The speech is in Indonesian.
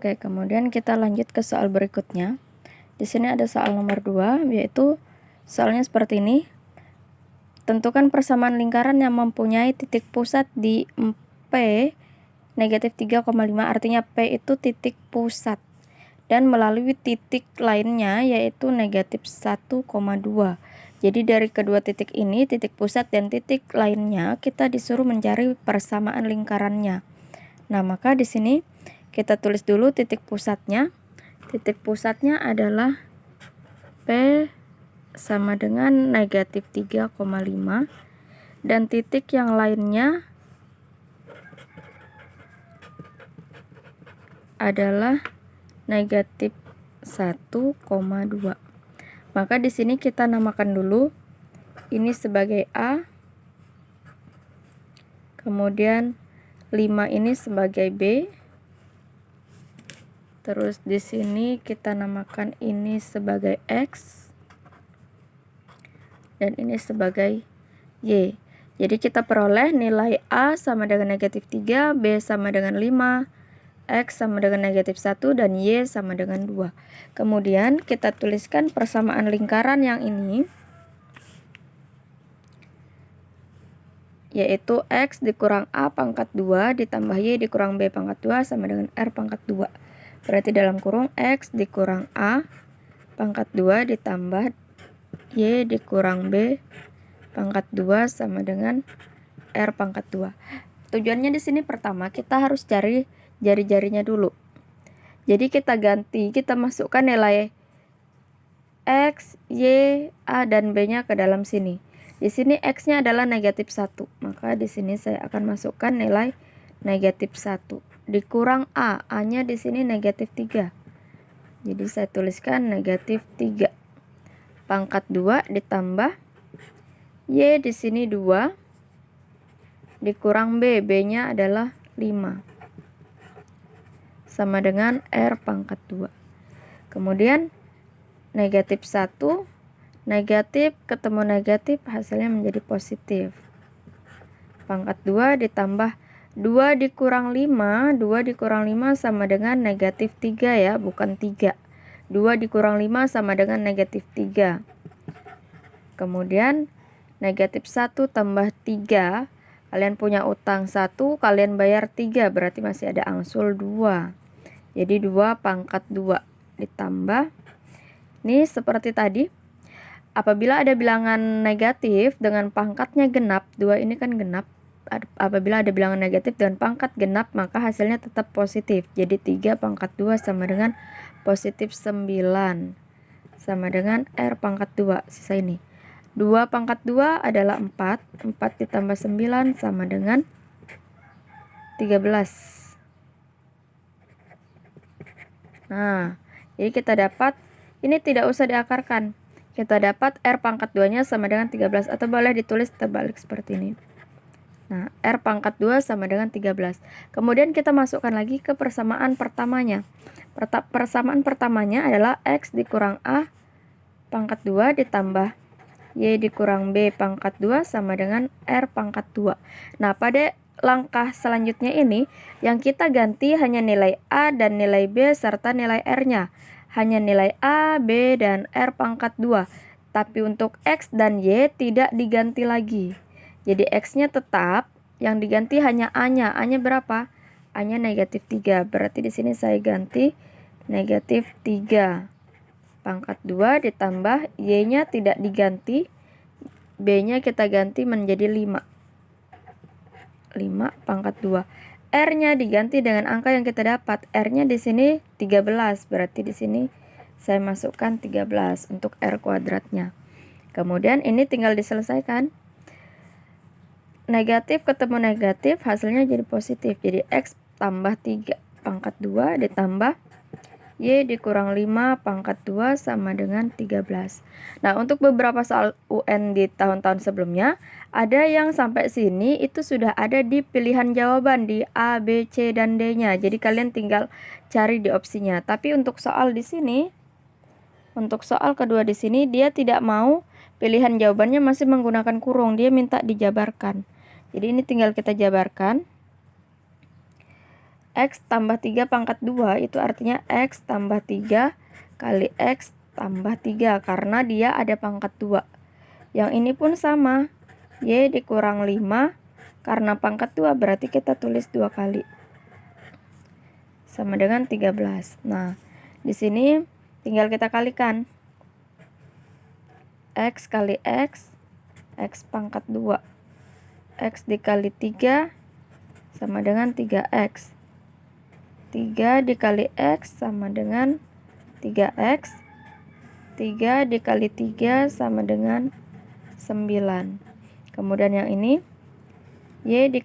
Oke, kemudian kita lanjut ke soal berikutnya. Di sini ada soal nomor 2, yaitu soalnya seperti ini. Tentukan persamaan lingkaran yang mempunyai titik pusat di P negatif 3,5, artinya P itu titik pusat. Dan melalui titik lainnya yaitu negatif 1,2. Jadi dari kedua titik ini, titik pusat dan titik lainnya, kita disuruh mencari persamaan lingkarannya. Nah, maka di sini kita tulis dulu titik pusatnya. Titik pusatnya adalah P sama dengan negatif 3,5. Dan titik yang lainnya adalah negatif 1,2. Maka di sini kita namakan dulu ini sebagai A. Kemudian 5 ini sebagai B. Terus di sini kita namakan ini sebagai X. Dan ini sebagai Y. Jadi kita peroleh nilai A sama dengan negatif 3, B sama dengan 5, X sama dengan negatif 1, dan Y sama dengan 2. Kemudian kita tuliskan persamaan lingkaran yang ini, yaitu X dikurang A pangkat 2 ditambah Y dikurang B pangkat 2 sama dengan R pangkat 2. Berarti dalam kurung X dikurang A pangkat 2 ditambah Y dikurang B pangkat 2 sama dengan R pangkat 2. Tujuannya di sini pertama kita harus cari jari-jarinya dulu. Jadi kita masukkan nilai X, Y, A, dan B-nya ke dalam sini. Di sini X-nya adalah negatif 1. Maka di sini saya akan masukkan nilai negatif 1. Dikurang A. A-nya di sini negatif 3. Jadi saya tuliskan negatif 3. Pangkat 2 ditambah Y di sini 2. Dikurang B. B-nya adalah 5. Sama dengan R pangkat 2. Kemudian negatif 1, negatif ketemu negatif, hasilnya menjadi positif. Pangkat 2 ditambah 2 dikurang 5, 2 dikurang 5 sama dengan negatif 3 ya, bukan 3. 2 dikurang 5 sama dengan negatif 3. Kemudian negatif 1 tambah 3, kalian punya utang 1, kalian bayar 3, berarti masih ada angsul 2. Jadi 2 pangkat 2 ditambah, ini seperti tadi, apabila ada bilangan negatif dengan pangkatnya genap, 2 ini kan genap, apabila ada bilangan negatif dengan pangkat genap maka hasilnya tetap positif. Jadi 3 pangkat 2 sama dengan positif 9 sama dengan R pangkat 2, sisa ini. 2 pangkat 2 adalah 4, 4 ditambah 9 sama dengan 13. Nah, jadi kita dapat, ini tidak usah diakarkan. Kita dapat R pangkat 2-nya sama dengan 13, atau boleh ditulis terbalik seperti ini. Nah, R pangkat 2 sama dengan 13. Kemudian kita masukkan lagi ke persamaan pertamanya. Persamaan pertamanya adalah X dikurang A pangkat 2 ditambah Y dikurang B pangkat 2 sama dengan R pangkat 2. Nah, pada langkah selanjutnya ini, yang kita ganti hanya nilai A dan nilai B serta nilai R-nya. Hanya nilai A, B, dan R pangkat 2. Tapi untuk X dan Y tidak diganti lagi. Jadi X-nya tetap, yang diganti hanya A-nya. A-nya berapa? A-nya negatif 3. Berarti di sini saya ganti negatif 3. Pangkat 2 ditambah Y-nya tidak diganti, B-nya kita ganti menjadi 5. 5 pangkat 2. R-nya diganti dengan angka yang kita dapat. R-nya di sini 13. Berarti di sini saya masukkan 13 untuk R kuadratnya. Kemudian ini tinggal diselesaikan. Negatif ketemu negatif, hasilnya jadi positif. Jadi X tambah 3 pangkat 2 ditambah Y dikurang 5 pangkat 2 sama dengan 13. Nah, untuk beberapa soal UN di tahun-tahun sebelumnya, ada yang sampai sini itu sudah ada di pilihan jawaban di A, B, C, dan D-nya. Jadi kalian tinggal cari di opsinya. Tapi untuk soal di sini, untuk soal kedua di sini, dia tidak mau pilihan jawabannya masih menggunakan kurung. Dia minta dijabarkan. Jadi ini tinggal kita jabarkan. X tambah 3 pangkat 2 itu artinya X tambah 3 kali X tambah 3 karena dia ada pangkat 2. Yang ini pun sama, Y dikurang 5 karena pangkat 2 berarti kita tulis 2 kali. Sama dengan 13. Nah, di sini tinggal kita kalikan. X kali X, X pangkat 2. X dikali 3 sama dengan 3X. 3 dikali X sama dengan 3X. 3 dikali 3 sama dengan 9. Kemudian yang ini Y dikali